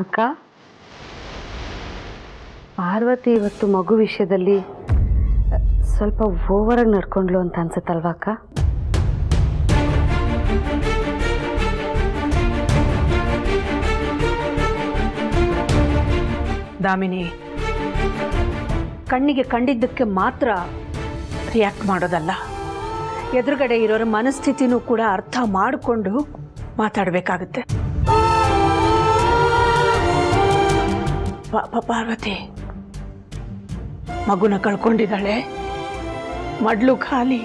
ಅಕ್ಕ, ಪಾರ್ವತಿ ಇವತ್ತು ಮಗು ವಿಷಯದಲ್ಲಿ ಸ್ವಲ್ಪ ಓವರಾಗಿ ನಡ್ಕೊಂಡ್ಲು ಅಂತ ಅನ್ಸುತ್ತಲ್ವಾ ಅಕ್ಕ? ದಾಮಿನಿ, ಕಣ್ಣಿಗೆ ಕಂಡಿದ್ದಕ್ಕೆ ಮಾತ್ರ ರಿಯಾಕ್ಟ್ ಮಾಡೋದಲ್ಲ, ಎದುರುಗಡೆ ಇರೋರ ಮನಸ್ಥಿತಿನೂ ಕೂಡ ಅರ್ಥ ಮಾಡಿಕೊಂಡು ಮಾತಾಡಬೇಕಾಗುತ್ತೆ. ಪಾರ್ವತಿ ಮಗುನ ಕಳ್ಕೊಂಡಿದ್ದಾಳೆ, ಮಡ್ಲು ಖಾಲಿ,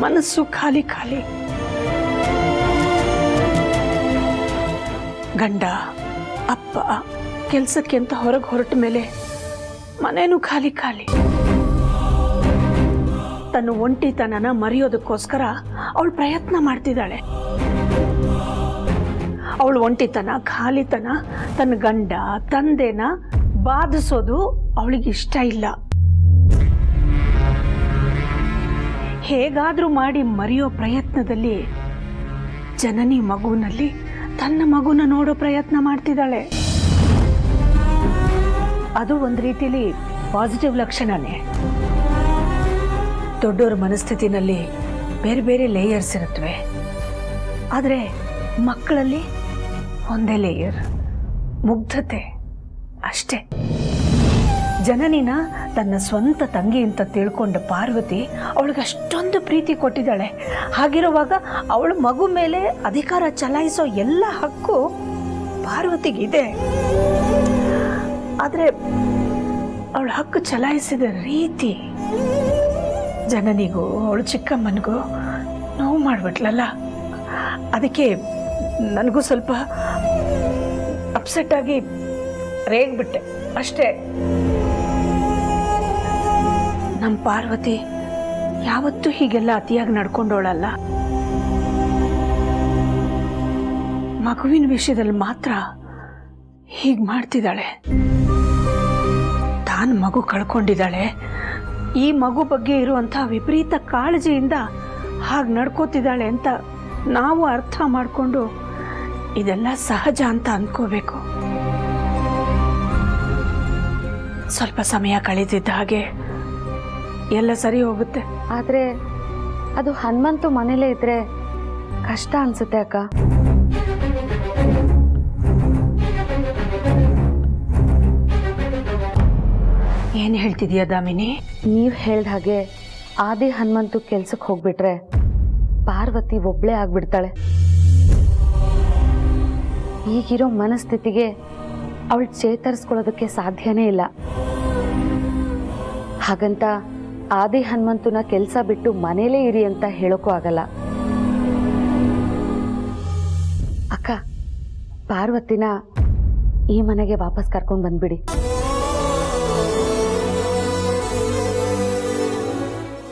ಮನಸ್ಸು ಖಾಲಿ ಖಾಲಿ. ಗಂಡ ಅಪ್ಪ ಕೆಲಸಕ್ಕೆ ಅಂತ ಹೊರಗೆ ಹೊರಟ ಮೇಲೆ ಮನೇನೂ ಖಾಲಿ ಖಾಲಿ. ತನ್ನ ಒಂಟಿತನನ ಮರೆಯೋದಕ್ಕೋಸ್ಕರ ಅವಳು ಪ್ರಯತ್ನ ಮಾಡ್ತಿದ್ದಾಳೆ. ಅವಳು ಒಂಟಿತನ, ಖಾಲಿತನ, ತನ್ನ ಗಂಡ ತಂದೆನ ಬಾಧಿಸೋದು ಅವಳಿಗೆ ಇಷ್ಟ ಇಲ್ಲ. ಹೇಗಾದ್ರೂ ಮಾಡಿ ಮರೆಯೋ ಪ್ರಯತ್ನದಲ್ಲಿ ಜನನಿ ಮಗುವಿನಲ್ಲಿ ತನ್ನ ಮಗುನ ನೋಡೋ ಪ್ರಯತ್ನ ಮಾಡ್ತಿದ್ದಾಳೆ. ಅದು ಒಂದು ರೀತಿಲಿ ಪಾಸಿಟಿವ್ ಲಕ್ಷಣನೇ. ದೊಡ್ಡೋರ ಮನಸ್ಥಿತಿನಲ್ಲಿ ಬೇರೆ ಬೇರೆ ಲೇಯರ್ಸ್ ಇರುತ್ತವೆ, ಆದರೆ ಮಕ್ಕಳಲ್ಲಿ ಒಂದೇ ಲೇಯರ್, ಮುಗ್ಧತೆ ಅಷ್ಟೇ. ಜನನಿನ ತನ್ನ ಸ್ವಂತ ತಂಗಿ ಅಂತ ತಿಳ್ಕೊಂಡ ಪಾರ್ವತಿ ಅವಳಿಗೆ ಅಷ್ಟೊಂದು ಪ್ರೀತಿ ಕೊಟ್ಟಿದ್ದಾಳೆ. ಹಾಗಿರುವಾಗ ಅವಳ ಮಗು ಮೇಲೆ ಅಧಿಕಾರ ಚಲಾಯಿಸೋ ಎಲ್ಲ ಹಕ್ಕು ಪಾರ್ವತಿಗಿದೆ. ಆದರೆ ಅವಳ ಹಕ್ಕು ಚಲಾಯಿಸಿದ ರೀತಿ ಜನನಿಗೂ ಅವಳು ಚಿಕ್ಕಮ್ಮನಿಗೂ ನೋವು ಮಾಡಿಬಿಟ್ಲಲ್ಲ. ಅದಕ್ಕೆ ನನಗೂ ಸ್ವಲ್ಪ ಅಪ್ಸೆಟ್ ಆಗಿ ರೇಗ್ಬಿಟ್ಟೆ ಅಷ್ಟೇ. ನಮ್ಮ ಪಾರ್ವತಿ ಯಾವತ್ತೂ ಹೀಗೆಲ್ಲ ಅತಿಯಾಗಿ ನಡ್ಕೊಂಡೋಳಲ್ಲ. ಮಗುವಿನ ವಿಷಯದಲ್ಲಿ ಮಾತ್ರ ಹೀಗೆ ಮಾಡ್ತಿದ್ದಾಳೆ. ತಾನು ಮಗು ಕಳ್ಕೊಂಡಿದ್ದಾಳೆ, ಈ ಮಗು ಬಗ್ಗೆ ಇರುವಂಥ ವಿಪರೀತ ಕಾಳಜಿಯಿಂದ ಹಾಗೆ ನಡ್ಕೋತಿದ್ದಾಳೆ ಅಂತ ನಾವು ಅರ್ಥ ಮಾಡಿಕೊಂಡು ಇದೆಲ್ಲ ಸಹಜ ಅಂತ ಅಂದ್ಕೋಬೇಕು. ಸ್ವಲ್ಪ ಸಮಯ ಕಳೆದಿದ್ದ ಹಾಗೆ ಎಲ್ಲ ಸರಿ ಹೋಗುತ್ತೆ. ಆದರೆ ಅದು ಹನುಮಂತು ಮನೇಲೇ ಇದ್ರೆ ಕಷ್ಟ ಅನ್ಸುತ್ತೆ ಅಕ್ಕ. ಏನು ಹೇಳ್ತಿದೀಯ ದಾಮಿನಿ? ನೀವು ಹೇಳ್ದ ಹಾಗೆ ಆದಿ ಹನುಮಂತು ಕೆಲ್ಸಕ್ಕೆ ಹೋಗ್ಬಿಟ್ರೆ ಪಾರ್ವತಿ ಒಬ್ಳೇ ಆಗ್ಬಿಡ್ತಾಳೆ. ಈಗಿರೋ ಮನಸ್ಥಿತಿಗೆ ಅವಳು ಚೇತರಿಸ್ಕೊಳ್ಳೋದಕ್ಕೆ ಸಾಧ್ಯನೇ ಇಲ್ಲ. ಹಾಗಂತ ಆದಿ ಹನುಮಂತನ ಕೆಲಸ ಬಿಟ್ಟು ಮನೇಲೇ ಇರಿ ಅಂತ ಹೇಳೋಕ್ಕೂ ಆಗಲ್ಲ. ಅಕ್ಕ, ಪಾರ್ವತಿನ ಈ ಮನೆಗೆ ವಾಪಸ್ ಕರ್ಕೊಂಡು ಬಂದ್ಬಿಡಿ.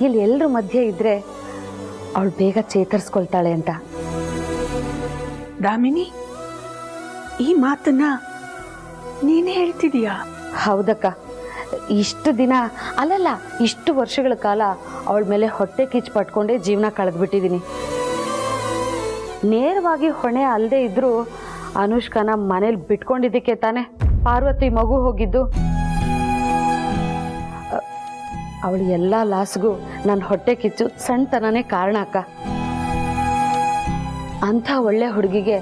ಇಲ್ಲಿ ಎಲ್ಲರ ಮಧ್ಯೆ ಇದ್ರೆ ಅವಳು ಬೇಗ ಚೇತರಿಸ್ಕೊಳ್ತಾಳೆ ಅಂತ. ದಾಮಿನಿ, ಈ ಮಾತನ್ನ ನೀನೇ ಹೇಳ್ತಿದೀಯಾ? ಹೌದಕ್ಕ, ಇಷ್ಟು ದಿನ ಅಲ್ಲಲ್ಲ, ಇಷ್ಟು ವರ್ಷಗಳ ಕಾಲ ಅವಳ ಮೇಲೆ ಹೊಟ್ಟೆ ಕಿಚ್ಚು ಪಟ್ಕೊಂಡೇ ಜೀವನ ಕಳೆದ್ಬಿಟ್ಟಿದ್ದೀನಿ. ನೇರವಾಗಿ ಹೊಣೆ ಅಲ್ಲದೆ ಇದ್ರೂ ಅನುಷ್ಕಾನ ಮನೇಲಿ ಬಿಟ್ಕೊಂಡಿದ್ದಕ್ಕೆ ತಾನೆ ಪಾರ್ವತಿ ಮಗು ಹೋಗಿದ್ದು. ಅವಳು ಎಲ್ಲ ಲಾಸ್ಗೂ ನನ್ನ ಹೊಟ್ಟೆ ಕಿಚ್ಚು ಸಣ್ಣತನನೇ ಕಾರಣ ಅಕ್ಕ. ಅಂಥ ಒಳ್ಳೆ ಹುಡುಗಿಗೆ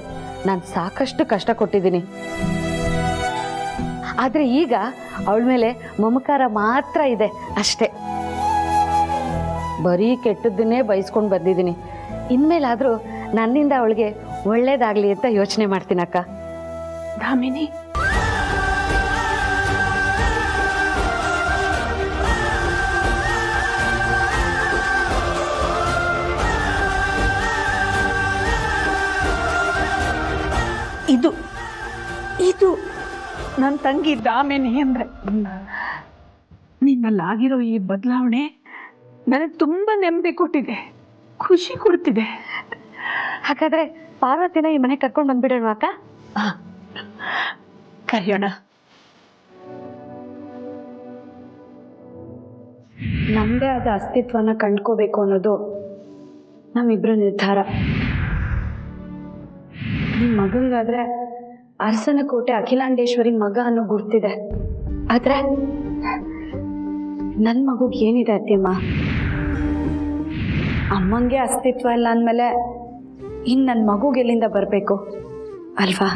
ನಾನು ಸಾಕಷ್ಟು ಕಷ್ಟ ಕೊಟ್ಟಿದ್ದೀನಿ. ಆದರೆ ಈಗ ಅವಳ ಮೇಲೆ ಮಮಕಾರ ಮಾತ್ರ ಇದೆ ಅಷ್ಟೇ. ಬರೀ ಕೆಟ್ಟದ್ದನ್ನೇ ಬಯಸ್ಕೊಂಡು ಬಂದಿದ್ದೀನಿ. ಇನ್ಮೇಲಾದರೂ ನನ್ನಿಂದ ಅವಳಿಗೆ ಒಳ್ಳೇದಾಗ್ಲಿ ಅಂತ ಯೋಚನೆ ಮಾಡ್ತೀನಕ್ಕ. ದಾಮಿನಿ, ಇದು ಇದು ನನ್ನ ತಂಗಿ ದಾಮಿನಿ ಅಂದ್ರೆ ನಿನ್ನಲ್ಲಾಗಿರೋ ಈ ಬದಲಾವಣೆ ನನಗೆ ತುಂಬ ನೆಮ್ಮದಿ ಕೊಟ್ಟಿದೆ, ಖುಷಿ ಕೊಡ್ತಿದೆ. ಹಾಗಾದ್ರೆ ಪಾರ್ವತಿನ ಈ ಮನೆ ಕರ್ಕೊಂಡು ಬಂದ್ಬಿಡೋಣ ಅಕ್ಕ? ಕರೆಯೋಣ. ನಮ್ಮದೇ ಆದ ಅಸ್ತಿತ್ವನ ಕಂಡ್ಕೋಬೇಕು ಅನ್ನೋದು ನಮ್ಮಿಬ್ರ ನಿರ್ಧಾರ. ನಿಮ್ಮ ಮಗನಿಗಾದ್ರೆ ಅರಸನಕೋಟೆ ಅಖಿಲಾಂಡೇಶ್ವರಿ ಮಗ ಅನ್ನೋ ಗುರ್ತಿದೆ. ಆದ್ರೆ ನನ್ನ ಮಗುಗೆ ಏನಿದೆ ಅತ್ತೆಮ್ಮ? ಅಮ್ಮಂಗೆ ಅಸ್ತಿತ್ವ ಇಲ್ಲ ಅಂದಮೇಲೆ ಇನ್ನು ನನ್ನ ಮಗುಗೆ ಎಲ್ಲಿಂದ ಬರಬೇಕು ಅಲ್ವಾ?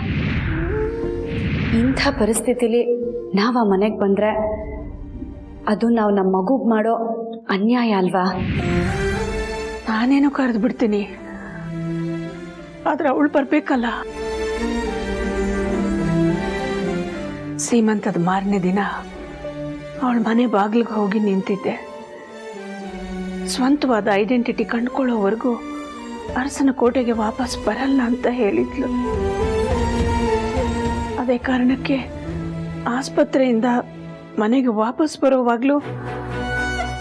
ಇಂಥ ಪರಿಸ್ಥಿತಿಲಿ ನಾವು ಆ ಮನೆಗೆ ಬಂದರೆ ಅದು ನಾವು ನಮ್ಮ ಮಗುಗೆ ಮಾಡೋ ಅನ್ಯಾಯ ಅಲ್ವಾ? ನಾನೇನೋ ಕರೆದು ಬಿಡ್ತೀನಿ, ಆದ್ರೆ ಅವಳು ಬರ್ಬೇಕಲ್ಲ. ಸೀಮಂತದ ಮಾರನೇ ದಿನ ಅವಳ ಮನೆ ಬಾಗಿಲಿಗೆ ಹೋಗಿ ನಿಂತಿದ್ದೆ. ಸ್ವಂತವಾದ ಐಡೆಂಟಿಟಿ ಕಂಡುಕೊಳ್ಳೋವರೆಗೂ ಅರಸನಕೋಟೆಗೆ ವಾಪಸ್ ಬರಲ್ಲ ಅಂತ ಹೇಳಿದ್ಲು. ಅದೇ ಕಾರಣಕ್ಕೆ ಆಸ್ಪತ್ರೆಯಿಂದ ಮನೆಗೆ ವಾಪಸ್ ಬರೋವಾಗ್ಲೂ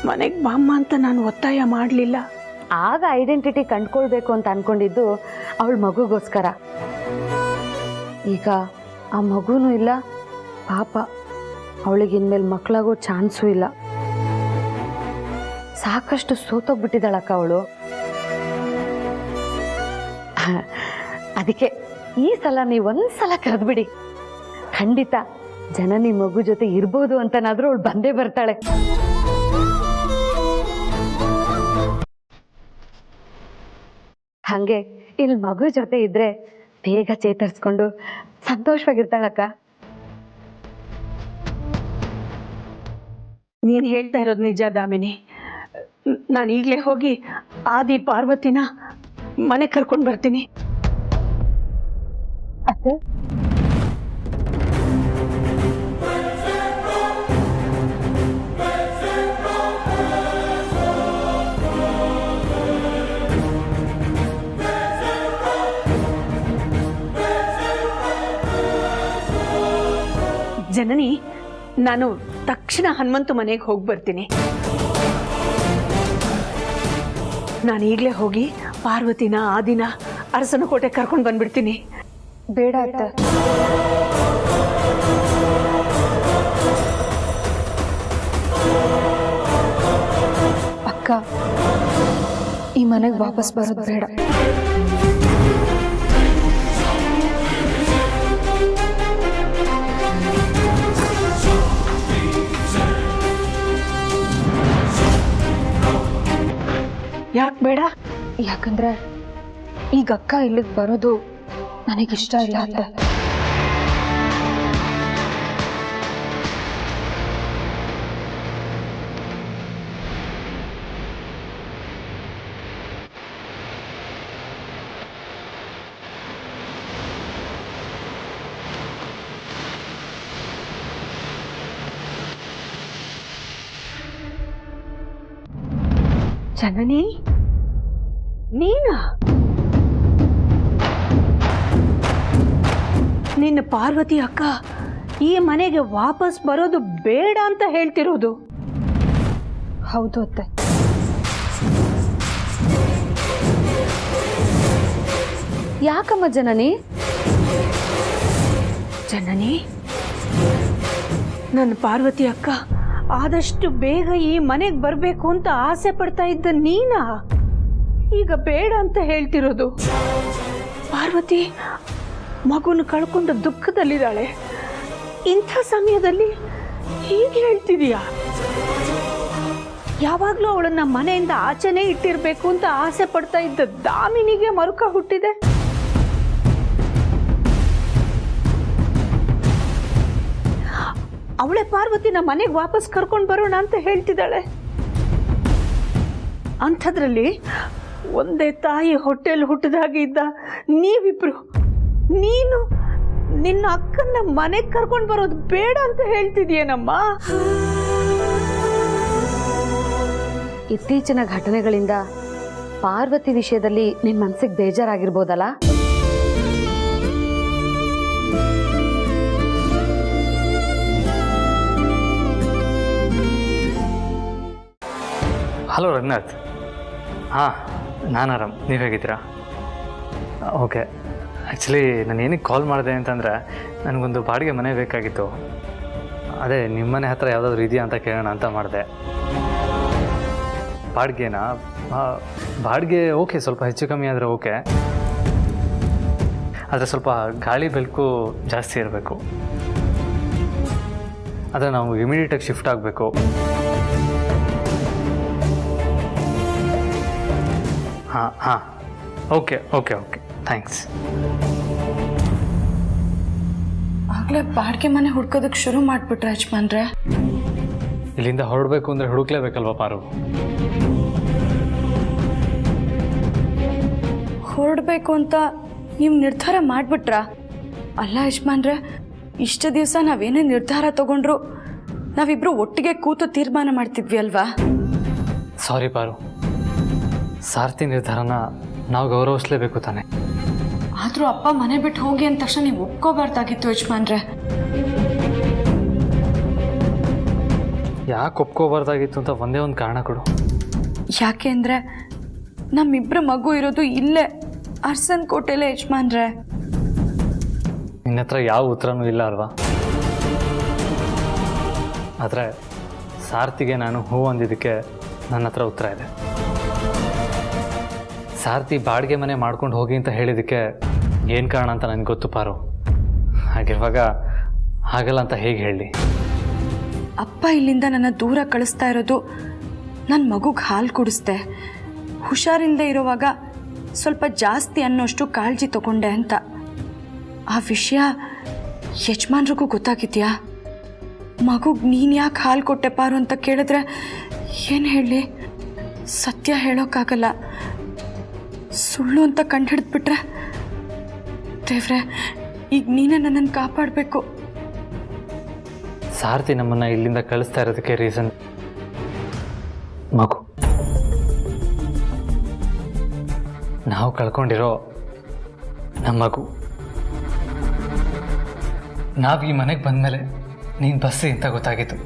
ಮನೆಗೆ ಬಾಮ್ಮ ಅಂತ ನಾನು ಒತ್ತಾಯ ಮಾಡಲಿಲ್ಲ. ಆಗ ಐಡೆಂಟಿಟಿ ಕಂಡುಕೊಳ್ಬೇಕು ಅಂತ ಅನ್ಕೊಂಡಿದ್ದು ಅವಳ ಮಗುಗೋಸ್ಕರ. ಈಗ ಆ ಮಗುನೂ ಇಲ್ಲ, ಪಾಪ ಅವಳಿಗೆ ಇನ್ಮೇಲೆ ಮಕ್ಕಳಾಗೋ ಚಾನ್ಸೂ ಇಲ್ಲ. ಸಾಕಷ್ಟು ಸೋತೋಗ್ಬಿಟ್ಟಿದ್ದಾಳಕ್ಕ ಅವಳು. ಅದಕ್ಕೆ ಈ ಸಲ ನೀವು ಒಂದ್ಸಲ ಕರೆದ್ಬಿಡಿ, ಖಂಡಿತ ಜನನಿ ಮಗು ಜೊತೆ ಇರ್ಬೋದು ಅಂತನಾದ್ರೂ ಅವಳು ಬಂದೇ ಬರ್ತಾಳೆ. ಹಂಗೆ ಇಲ್ಲಿ ಮಗು ಜೊತೆ ಇದ್ರೆ ಬೇಗ ಚೇತರಿಸ್ಕೊಂಡು ಸಂತೋಷವಾಗಿರ್ತಾಳಕ್ಕ. ನೀನು ಹೇಳ್ತಾ ಇರೋದು ನಿಜ ದಾಮಿನಿ. ನಾನು ಈಗಲೇ ಹೋಗಿ ಆದಿ ಪಾರ್ವತಿನ ಮನೆ ಕರ್ಕೊಂಡು ಬರ್ತೀನಿ. ಅತ್ತೆ, ಜನನಿ, ನಾನು ತಕ್ಷಣ ಹನುಮಂತು ಮನೆಗೆ ಹೋಗಿ ಬರ್ತೀನಿ. ನಾನು ಈಗಲೇ ಹೋಗಿ ಪಾರ್ವತಿನ ಆದಿನ ಅರಸನಕೋಟೆ ಕರ್ಕೊಂಡು ಬಂದ್ಬಿಡ್ತೀನಿ. ಬೇಡ ಅತ್ತೆ. ಅಕ್ಕ, ಈ ಮನೆಗೆ ವಾಪಸ್ ಬರೋದು ಬೇಡ. ಯಾಕೆ ಬೇಡ? ಯಾಕಂದ್ರೆ ಈಗ ಅಕ್ಕ ಇಲ್ಲಿಗೆ ಬರೋದು ನನಗಿಷ್ಟ ಇಲ್ಲ ಅಂತ. ಜನನಿ, ನೀನಾ? ನಿನ್ನ ಪಾರ್ವತಿ ಅಕ್ಕ ಈ ಮನೆಗೆ ವಾಪಸ್ ಬರೋದು ಬೇಡ ಅಂತ ಹೇಳ್ತಿರೋದು? ಹೌದು ಅತ್ತೆ. ಯಾಕಮ್ಮ ಜನನಿ? ಜನನಿ, ನನ್ನ ಪಾರ್ವತಿ ಅಕ್ಕ ಆದಷ್ಟು ಬೇಗ ಈ ಮನೆಗೆ ಬರಬೇಕು ಅಂತ ಆಸೆ ಪಡ್ತಾ ಇದ್ದ ನೀನಾ ಈಗ ಬೇಡ ಅಂತ ಹೇಳ್ತಿರೋದು? ಪಾರ್ವತಿ ಮಗುನ ಕಳ್ಕೊಂಡು ದುಃಖದಲ್ಲಿದ್ದಾಳೆ. ಇಂಥ ಸಮಯದಲ್ಲಿ ಹೀಗೆ ಹೇಳ್ತಿದೀಯಾ? ಯಾವಾಗಲೂ ಅವಳನ್ನ ಮನೆಯಿಂದ ಆಚೆನೇ ಇಟ್ಟಿರ್ಬೇಕು ಅಂತ ಆಸೆ ಪಡ್ತಾ ಇದ್ದ ದಾಮಿನಿಗೆ ಮರುಕ ಹುಟ್ಟಿದೆ. ಅವಳೆ ಪಾರ್ವತಿನ ಮನೆಗೆ ವಾಪಸ್ ಕರ್ಕೊಂಡು ಬರೋಣ ಅಂತ ಹೇಳ್ತಿದ್ದಾಳೆ. ಅಂಥದ್ರಲ್ಲಿ ಒಂದೇ ತಾಯಿ ಹೊಟ್ಟೆಯಲ್ಲಿ ಹುಟ್ಟಿದಾಗೆ ಇದ್ದ ನೀವಿಬ್ರು, ನೀನು ನಿನ್ನ ಅಕ್ಕನ್ನ ಮನೆಗೆ ಕರ್ಕೊಂಡು ಬರೋದು ಬೇಡ ಅಂತ ಹೇಳ್ತಿದೀಯನಮ್ಮ. ಇತ್ತೀಚಿನ ಘಟನೆಗಳಿಂದ ಪಾರ್ವತಿ ವಿಷಯದಲ್ಲಿ ನಿನ್ನ ಮನಸ್ಸಿಗೆ ಬೇಜಾರಾಗಿರ್ಬೋದಲ್ಲ? ಹಲೋ ರಂಗನಾಥ್. ಹಾಂ, ನಾನು ಆರಾಮ್. ನೀವು ಹೇಗಿದ್ದೀರಾ? ಓಕೆ. ಆ್ಯಕ್ಚುಲಿ ನಾನು ಏನಕ್ಕೆ ಕಾಲ್ ಮಾಡಿದೆ ಅಂತಂದರೆ, ನನಗೊಂದು ಬಾಡಿಗೆ ಮನೆ ಬೇಕಾಗಿತ್ತು. ಅದೇ ನಿಮ್ಮ ಮನೆ ಹತ್ರ ಯಾವುದಾದ್ರೂ ಇದೆಯಾ ಅಂತ ಕೇಳೋಣ ಅಂತ ಮಾಡಿದೆ. ಬಾಡಿಗೆನಾ? ಬಾಡಿಗೆ ಓಕೆ, ಸ್ವಲ್ಪ ಹೆಚ್ಚು ಕಮ್ಮಿ ಆದರೆ ಓಕೆ. ಆದರೆ ಸ್ವಲ್ಪ ಗಾಳಿ ಬೆಳಕು ಜಾಸ್ತಿ ಇರಬೇಕು. ಆದರೆ ನಾವು ಇಮಿಡಿಯೇಟಾಗಿ ಶಿಫ್ಟ್ ಆಗಬೇಕು. ಹಾಂ ಓಕೆ ಓಕೆ ಓಕೆ ಥ್ಯಾಂಕ್ಸ್. ಆಗಲೇ ಬಾಡಿಗೆ ಮನೆ ಹುಡ್ಕೋದಕ್ಕೆ ಶುರು ಮಾಡಿಬಿಟ್ರೆ ಯಜಮಾನ್ರೆ. ಇಲ್ಲಿಂದ ಹೊರಡಬೇಕು ಅಂದರೆ ಹುಡುಕ್ಲೇಬೇಕಲ್ವ ಪಾರು? ಹೊರಡಬೇಕು ಅಂತ ನೀವು ನಿರ್ಧಾರ ಮಾಡಿಬಿಟ್ರಾ? ಅಲ್ಲ ಯಜಮಾನ್ರೆ, ಇಷ್ಟು ದಿವಸ ನಾವೇನೇ ನಿರ್ಧಾರ ತಗೊಂಡ್ರು ನಾವಿಬ್ಬರು ಒಟ್ಟಿಗೆ ಕೂತು ತೀರ್ಮಾನ ಮಾಡ್ತಿದ್ವಿ ಅಲ್ವಾ? ಸಾರಿ ಪಾರು, ಸಾರ್ಥಿ ನಿರ್ಧಾರನ ನಾವು ಗೌರವಿಸಲೇಬೇಕು ತಾನೆ. ಆದರೂ ಅಪ್ಪ ಮನೆ ಬಿಟ್ಟು ಹೋಗಿ ಅಂದ ತಕ್ಷಣ ನೀವು ಒಪ್ಕೋಬಾರ್ದಾಗಿತ್ತು ಯಜಮಾನ್ರೆ. ಯಾಕೆ ಒಪ್ಕೋಬಾರ್ದಾಗಿತ್ತು ಅಂತ ಒಂದೇ ಒಂದು ಕಾರಣ ಕೊಡು. ಯಾಕೆ ಅಂದರೆ ನಮ್ಮಿಬ್ಬರ ಮಗು ಇರೋದು ಇಲ್ಲೇ ಅರ್ಸನ್ ಕೋಟೆಲೇ ಯಜಮಾನ್ರೆ. ನಿನ್ನ ಹತ್ರ ಯಾವ ಉತ್ತರನೂ ಇಲ್ಲ ಅಲ್ವಾ? ಆದರೆ ಸಾರ್ಥಿಗೆ ನಾನು ಹೂ ಅಂದಿದ್ದಕ್ಕೆ ನನ್ನ ಹತ್ರ ಉತ್ತರ ಇದೆ. ಸಾರ್ಥಿ ಬಾಡಿಗೆ ಮನೆ ಮಾಡ್ಕೊಂಡು ಹೋಗಿ ಅಂತ ಹೇಳಿದ್ದಕ್ಕೆ ಏನು ಕಾರಣ ಅಂತ ನನಗೆ ಗೊತ್ತು ಪಾರು. ಹಾಗಿರುವಾಗ ಹಾಗಲ್ಲ ಅಂತ ಹೇಗೆ ಹೇಳಿ? ಅಪ್ಪ ಇಲ್ಲಿಂದ ನನ್ನ ದೂರ ಕಳಿಸ್ತಾ ಇರೋದು ನನ್ನ ಮಗುಗೆ ಹಾಲು ಕುಡಿಸ್ದೆ, ಹುಷಾರಿಲ್ಲದೆ ಇರೋವಾಗ ಸ್ವಲ್ಪ ಜಾಸ್ತಿ ಅನ್ನೋಷ್ಟು ಕಾಳಜಿ ತಗೊಂಡೆ ಅಂತ. ಆ ವಿಷಯ ಯಜಮಾನ್ರಿಗೂ ಗೊತ್ತಾಗಿದೆಯಾ? ಮಗುಗೆ ನೀನು ಯಾಕೆ ಹಾಲು ಕೊಟ್ಟೆ ಪಾರು ಅಂತ ಕೇಳಿದ್ರೆ ಏನು ಹೇಳಿ? ಸತ್ಯ ಹೇಳೋಕ್ಕಾಗಲ್ಲ, ಸುಳ್ಳು ಅಂತ ಕಂಡುಹಿಡಿದ್ಬಿಟ್ರೆ ದೇವ್ರೆ, ಈಗ ನೀನೇ ನನ್ನನ್ನು ಕಾಪಾಡಬೇಕು. ಸಾರ್ಥಿ ನಮ್ಮನ್ನು ಇಲ್ಲಿಂದ ಕಳಿಸ್ತಾ ಇರೋದಕ್ಕೆ ರೀಸನ್ ಮಗು. ನಾವು ಕಳ್ಕೊಂಡಿರೋ ನಮ್ಮ ಮಗು. ನಾವು ಈ ಮನೆಗೆ ಬಂದಮೇಲೆ ನೀನು ಬಸ್ಸಿ ಅಂತ ಗೊತ್ತಾಗಿತ್ತು.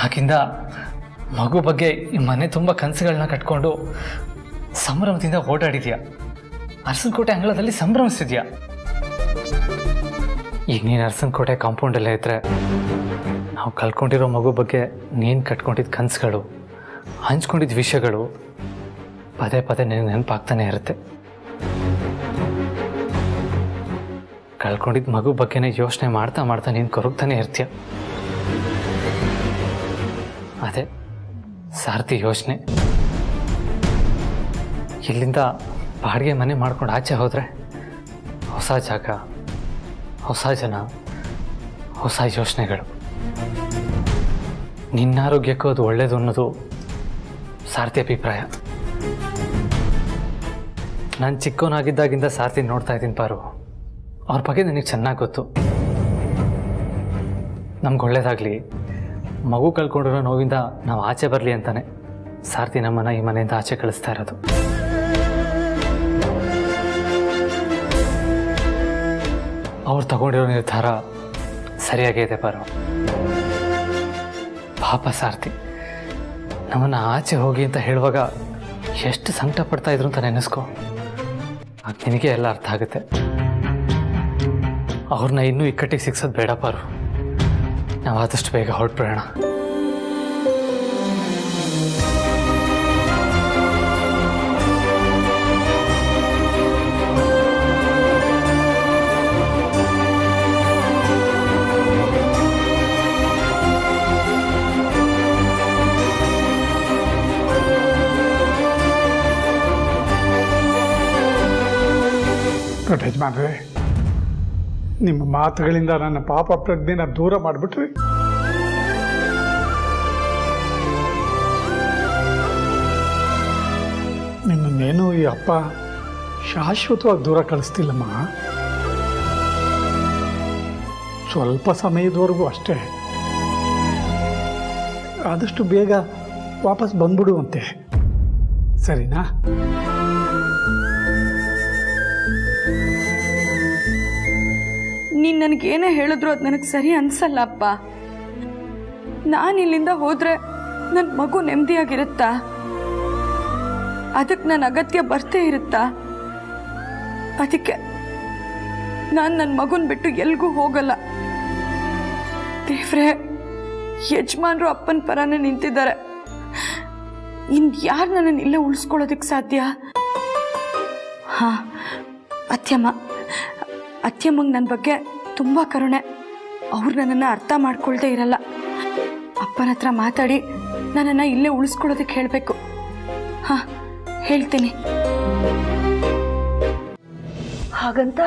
ಆಗಿಂದ ಮಗು ಬಗ್ಗೆ ಈ ಮನೆ ತುಂಬ ಕನಸುಗಳನ್ನ ಕಟ್ಕೊಂಡು ಸಂಭ್ರಮದಿಂದ ಓಡಾಡಿದ್ಯಾ. ಅರಸನಕೋಟೆ ಅಂಗಳದಲ್ಲಿ ಸಂಭ್ರಮಿಸಿದ್ಯಾ. ಈಗ ನೀನು ಅರಸನಕೋಟೆ ಕಾಂಪೌಂಡಲ್ಲೇ ಇದ್ದರೆ ನಾವು ಕಳ್ಕೊಂಡಿರೋ ಮಗು ಬಗ್ಗೆ ನೀನು ಕಟ್ಕೊಂಡಿದ್ದ ಕನಸುಗಳು, ಹಂಚ್ಕೊಂಡಿದ್ದ ವಿಷಯಗಳು ಪದೇ ಪದೇ ನೀನು ನೆನಪಾಗ್ತಾನೆ ಇರುತ್ತೆ. ಕಳ್ಕೊಂಡಿದ್ದ ಮಗು ಬಗ್ಗೆನೇ ಯೋಚನೆ ಮಾಡ್ತಾ ಮಾಡ್ತಾ ನೀನು ಕೊರಗ್ತಾನೆ ಇರ್ತೀಯ. ಅದೇ ಸಾರ್ಥಿ ಯೋಚನೆ. ಇಲ್ಲಿಂದ ಬಾಡಿಗೆ ಮನೆ ಮಾಡ್ಕೊಂಡು ಆಚೆ ಹೋದರೆ ಹೊಸ ಜಾಗ, ಹೊಸ ಜನ, ಹೊಸ ಯೋಚನೆಗಳು. ನಿನ್ನ ಆರೋಗ್ಯಕ್ಕೂ ಅದು ಒಳ್ಳೆಯದು ಅನ್ನೋದು ಸಾರ್ಥಿ ಅಭಿಪ್ರಾಯ. ನಾನು ಚಿಕ್ಕವನಾಗಿದ್ದಾಗಿಂದ ಸಾರ್ಥಿ ನೋಡ್ತಾ ಇದ್ದೀನಿ ಪಾರು. ಅವ್ರ ಬಗ್ಗೆ ನನಗೆ ಚೆನ್ನಾಗಿ ಗೊತ್ತು. ನಮ್ಗೆ ಒಳ್ಳೇದಾಗಲಿ, ಮಗು ಕಳ್ಕೊಂಡಿರೋ ನೋವಿಂದ ನಾವು ಆಚೆ ಬರಲಿ ಅಂತಾನೆ ಸಾರ್ಥಿ ನಮ್ಮನ್ನು ಈ ಮನೆಯಿಂದ ಆಚೆ ಕಳಿಸ್ತಾ ಇರೋದು. ಅವ್ರು ತಗೊಂಡಿರೋ ನಿರ್ಧಾರ ಸರಿಯಾಗೇ ಇದೆ ಪಾರು. ಪಾಪ ಸಾರ್ಥಿ ನಮ್ಮನ್ನು ಆಚೆ ಹೋಗಿ ಅಂತ ಹೇಳುವಾಗ ಎಷ್ಟು ಸಂಕಟ ಪಡ್ತಾ ಇದ್ರು ಅಂತ ನೆನೆಸ್ಕೊ. ಆಗ ನಿನಗೆ ಎಲ್ಲ ಅರ್ಥ ಆಗುತ್ತೆ. ಅವ್ರನ್ನ ಇನ್ನೂ ಇಕ್ಕಟ್ಟಿಗೆ ಸಿಕ್ಸೋದು ಬೇಡ ಪಾರು. ನಾವು ಆದಷ್ಟು ಬೇಗ ಹೊರಟ್ಬಿಡೋಣ. ಯಜಮಾನ್ರೆ, ನಿಮ್ಮ ಮಾತುಗಳಿಂದ ನನ್ನ ಪಾಪ ಪ್ರಜ್ಞೆನ ದೂರ ಮಾಡಿಬಿಟ್ರಿ. ನಿನ್ನನ್ನೇನು ಈ ಅಪ್ಪ ಶಾಶ್ವತವಾಗಿ ದೂರ ಕಳಿಸ್ತಿಲ್ಲಮ್ಮ. ಸ್ವಲ್ಪ ಸಮಯದವರೆಗೂ ಅಷ್ಟೇ. ಆದಷ್ಟು ಬೇಗ ವಾಪಸ್ ಬಂದ್ಬಿಡುವಂತೆ, ಸರಿನಾ? ನೀನು ನನಗೇನೇ ಹೇಳಿದ್ರು ಅದು ನನಗೆ ಸರಿ ಅನ್ಸಲ್ಲ ಅಪ್ಪ. ನಾನು ಇಲ್ಲಿಂದ ಹೋದರೆ ನನ್ನ ಮಗು ನೆಮ್ಮದಿಯಾಗಿರುತ್ತಾ? ಅದಕ್ಕೆ ನನ್ನ ಅಗತ್ಯ ಬರ್ತೇ ಇರುತ್ತಾ? ಅದಕ್ಕೆ ನಾನು ನನ್ನ ಮಗುನ ಬಿಟ್ಟು ಎಲ್ಗೂ ಹೋಗಲ್ಲ. ದೇವ್ರೆ, ಯಜಮಾನ್ರು ಅಪ್ಪನ ಪರನೇ ನಿಂತಿದ್ದಾರೆ. ಯಾರು ನನ್ನನ್ನು ಇಲ್ಲೇ ಉಳಿಸ್ಕೊಳ್ಳೋದಕ್ಕೆ ಸಾಧ್ಯ? ಹಾಂ, ಅತ್ಯಮ್ಮ ಅತ್ತೆಮ್ಮಂಗೆ ನನ್ನ ಬಗ್ಗೆ ತುಂಬ ಕರುಣೆ. ಅವ್ರು ನನ್ನನ್ನು ಅರ್ಥ ಮಾಡ್ಕೊಳ್ದೇ ಇರಲ್ಲ. ಅಪ್ಪನ ಹತ್ರ ಮಾತಾಡಿ ನನ್ನನ್ನು ಇಲ್ಲೇ ಉಳಿಸ್ಕೊಳ್ಳೋದಕ್ಕೆ ಹೇಳಬೇಕು. ಹಾಂ, ಹೇಳ್ತೀನಿ. ಹಾಗಂತ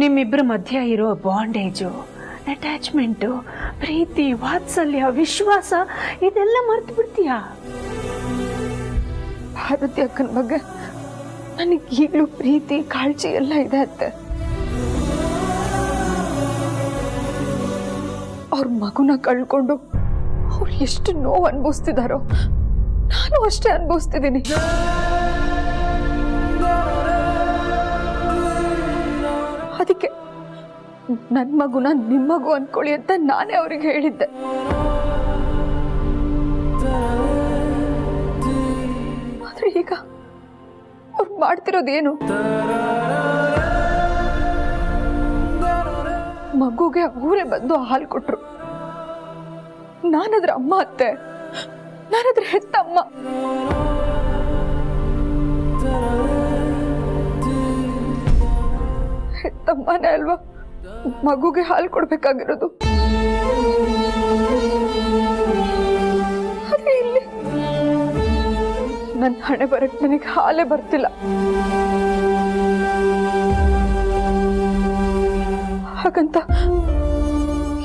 ನಿಮ್ಮಿಬ್ಬರ ಮಧ್ಯ ಇರೋ ಬಾಂಡೇಜು, ಅಟ್ಯಾಚ್ಮೆಂಟು, ಪ್ರೀತಿ, ವಾತ್ಸಲ್ಯ, ವಿಶ್ವಾಸ ಇದೆಲ್ಲ ಮರ್ತು ಬಿಡ್ತೀಯಾ? ಪಾರ್ವತಿ ಅಕ್ಕನ ಬಗ್ಗೆ ನನಗೆ ಈಗಲೂ ಪ್ರೀತಿ ಕಾಳಜಿ ಎಲ್ಲ ಇದೆ ಅತ್ತೆ. ಅವ್ರ ಮಗುನ ಕಳ್ಕೊಂಡು ಅವ್ರು ಎಷ್ಟು ನೋವು ಅನುಭವಿಸ್ತಿದಾರೋ ನಾನು ಅಷ್ಟೇ ಅನುಭವಿಸ್ತಿದ್ದೀನಿ. ಅದಕ್ಕೆ ನನ್ನ ಮಗುನ ನಿಮ್ಮ ಮಗು ಅನ್ಕೊಳ್ಳಿ ಅಂತ ನಾನೇ ಅವ್ರಿಗೆ ಹೇಳಿದ್ದೆ. ಆದ್ರೆ ಈಗ ಅವ್ರು ಮಾಡ್ತಿರೋದೇನು? ಮಗುಗೆ ಅವರೇ ಬಂದು ಹಾಲು ಕೊಟ್ರು. ನಾನದ್ರ ಅಮ್ಮ ಅತ್ತೆ, ನಾನದ್ರ ಹೆತ್ತಮ್ಮ. ಹೆತ್ತಮ್ಮನೇ ಅಲ್ವಾ ಮಗುಗೆ ಹಾಲು ಕೊಡ್ಬೇಕಾಗಿರೋದು. ಆದ್ರೆ ಇಲ್ಲಿ ನನ್ನ ಹಣೆ ಬರಕ್ ನನಗೆ ಹಾಲೇ ಬರ್ತಿಲ್ಲ. ಹಾಗಂತ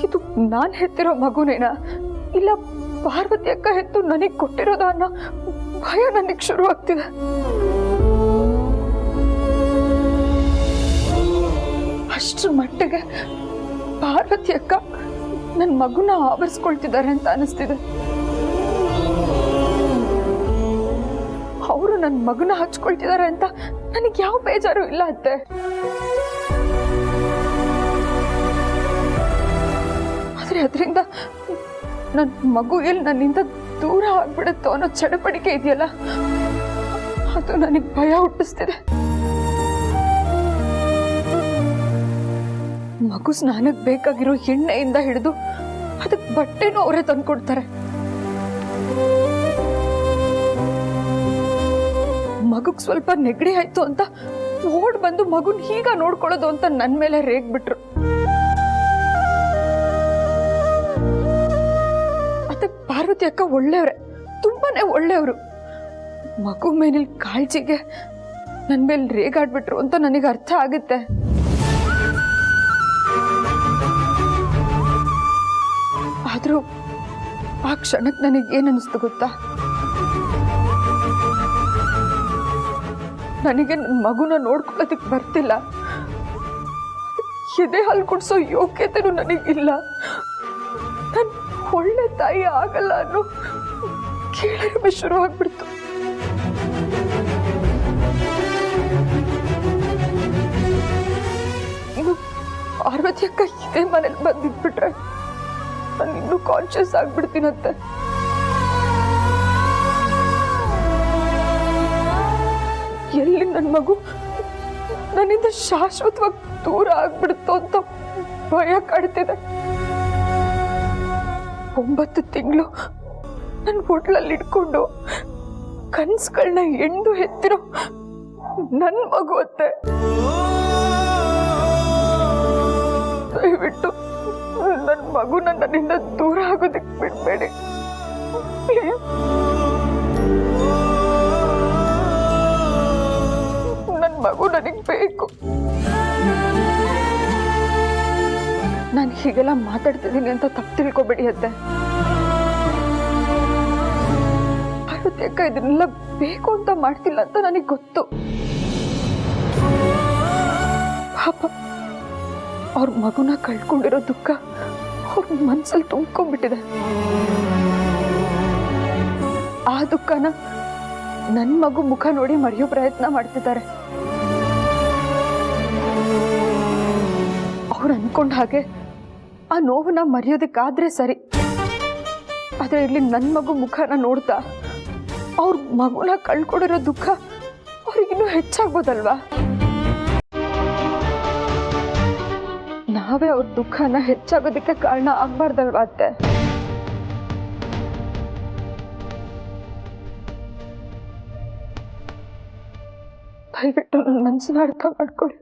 ಇದು ನಾನ್ ಹೆತ್ತಿರೋ ಮಗುನೇನ ಇಲ್ಲ ಪಾರ್ವತಿ ಅಕ್ಕ ಹೆತ್ತು ನನಗ್ ಕೊಟ್ಟಿರೋದ ಅನ್ನೋ ಭಯ ನನಗ್ ಶುರು ಆಗ್ತಿದೆ. ಅಷ್ಟ್ರ ಮಟ್ಟಿಗೆ ಪಾರ್ವತಿ ಅಕ್ಕ ನನ್ನ ಮಗುನ ಆವರಿಸ್ಕೊಳ್ತಿದ್ದಾರೆ ಅಂತ ಅನಿಸ್ತಿದೆ. ಅವರು ನನ್ನ ಮಗುನ ಹಚ್ಕೊಳ್ತಿದ್ದಾರೆ ಅಂತ ನನಗೆ ಯಾವ ಬೇಜಾರು ಇಲ್ಲ ಅತ್ತೆ. ಆದ್ರೆ ಅದರಿಂದ ನನ್ನ ಮಗು ಎಲ್ಲಿ ನನ್ನಿಂದ ದೂರ ಆಗ್ಬಿಡುತ್ತೋ ಅನ್ನೋ ಚಡಪಡಿಕೆ ಇದೆಯಲ್ಲ, ಅದು ನನಗೆ ಭಯ ಹುಟ್ಟಿಸ್ತಿದೆ. ಮಗು ಸ್ನಾನಕ್ಕೆ ಬೇಕಾಗಿರೋ ಎಣ್ಣೆಯಿಂದ ಹಿಡಿದು ಅದಕ್ಕೆ ಬಟ್ಟೆನೂ ಅವರೇ ತಂದ್ಕೊಡ್ತಾರೆ. ಮಗುಗ್ ಸ್ವಲ್ಪ ನೆಗಡಿ ಆಯ್ತು ಅಂತ ಓಡ್ ಬಂದು ಮಗುನ್ ಹೀಗ ನೋಡ್ಕೊಳ್ಳೋದು ಅಂತ ನನ್ ಮೇಲೆ ರೇಗ್ಬಿಟ್ರು. ಅದಕ್ಕೆ ಪಾರ್ವತಿ ಅಕ್ಕ ಒಳ್ಳೆಯವ್ರೆ, ತುಂಬಾನೇ ಒಳ್ಳೆಯವರು. ಮಗು ಮೇಲಿನ ಕಾಳಜಿಗೆ ನನ್ ಮೇಲೆ ರೇಗಾಡ್ಬಿಟ್ರು ಅಂತ ನನಗೆ ಅರ್ಥ ಆಗುತ್ತೆ. ಆದ್ರೂ ಆ ಕ್ಷಣಕ್ಕೆ ನನಗೆ ಏನ್ ಅನಿಸ್ತು ಗೊತ್ತಾ? ನನಗೆ ನನ್ನ ಮಗುನ ನೋಡ್ಕೊಳ್ಳೋದಕ್ಕೆ ಬರ್ತಿಲ್ಲ, ಎದೆ ಹಾಲು ಕುಡಿಸೋ ಯೋಗ್ಯತೆನೂ ನನಗಿಲ್ಲ, ನಾನು ಒಳ್ಳೆ ತಾಯಿ ಆಗಲ್ಲ ಅನ್ನೋ ಕೇಳರಿಮೆ ಶುರು ಆಗ್ಬಿಡ್ತು. ಇನ್ನು ಪಾರ್ವತಿ ಅಕ್ಕ ಇದೇ ಮನೇಲಿ ಬಂದಿಟ್ಬಿಟ್ರೆ ನಾನು ಇನ್ನೂ ಕಾನ್ಶಿಯಸ್ ಆಗ್ಬಿಡ್ತೀನಂತೆ. ಎಲ್ಲಿ ನನ್ನ ಮಗು ನನ್ನಿಂದ ಶಾಶ್ವತವಾಗಿ ದೂರ ಆಗ್ಬಿಡುತ್ತೋ ಅಂತ ಭಯ ಕಾಡ್ತಿದೆ. 9 ತಿಂಗಳು ನನ್ನ ಹೋಟ್ಲಲ್ಲಿ ಇಟ್ಕೊಂಡು ಕನ್ಸುಗಳನ್ನ ಎಂಡು ಹೆತ್ತಿರೋ ನನ್ನ ಮಗು ಅತ್ತೆ. ದಯವಿಟ್ಟು ನನ್ನ ಮಗುನ ನನ್ನಿಂದ ದೂರ ಆಗೋದಕ್ಕೆ ಬಿಡ್ಬೇಡಿ ಪ್ಲೀಸ್. ನನ್ನ ಮಗು ನನಗೆ ಬೇಕು. ನಾನು ಹೀಗೆಲ್ಲ ಮಾತಾಡ್ತಿದ್ದೀನಿ ಅಂತ ತಪ್ಪು ತಿಳ್ಕೊಬೇಡಿ ಅತ್ತೆ. ಪಾರ್ವತಿ ಅಕ್ಕ ಇದನ್ನೆಲ್ಲ ಬೇಕು ಅಂತ ಮಾಡ್ತಿಲ್ಲ ಅಂತ ನನಗೆ ಗೊತ್ತು. ಪಾಪ ಅವ್ರ ಮಗುನ ಕಳ್ಕೊಂಡಿರೋ ದುಃಖ ಅವ್ರ ಮನ್ಸಲ್ಲಿ ತುಂಬ್ಕೊಂಡ್ಬಿಟ್ಟಿದೆ. ಆ ದುಃಖನ ನನ್ನ ಮಗು ಮುಖ ನೋಡಿ ಮರೆಯೋ ಪ್ರಯತ್ನ ಮಾಡ್ತಿದ್ದಾರೆ. ಅವ್ರು ಅನ್ಕೊಂಡ ಹಾಗೆ ಆ ನೋವನ್ನ ಮರೆಯೋದಕ್ಕಾದ್ರೆ ಸರಿ, ಆದ್ರೆ ಇಲ್ಲಿ ನನ್ನ ಮಗು ಮುಖನ ನೋಡ್ತಾ ಅವ್ರ ಮಗುನ ಕಳ್ಕೊಂಡಿರೋ ದುಃಖ ಅವ್ರಿಗಿನ್ನೂ ಹೆಚ್ಚಾಗ್ಬೋದಲ್ವಾ? ನಾವೇ ಅವ್ರ ದುಃಖನ ಹೆಚ್ಚಾಗೋದಕ್ಕೆ ಕಾರಣ ಆಗ್ಬಾರ್ದಲ್ವಾ ಅತ್ತೆ? ದಯವಿಟ್ಟು ನನ್ನ ಮನಸ್ಸನ್ನ ಅರ್ಥ ಮಾಡ್ಕೊಳ್ಳಿ.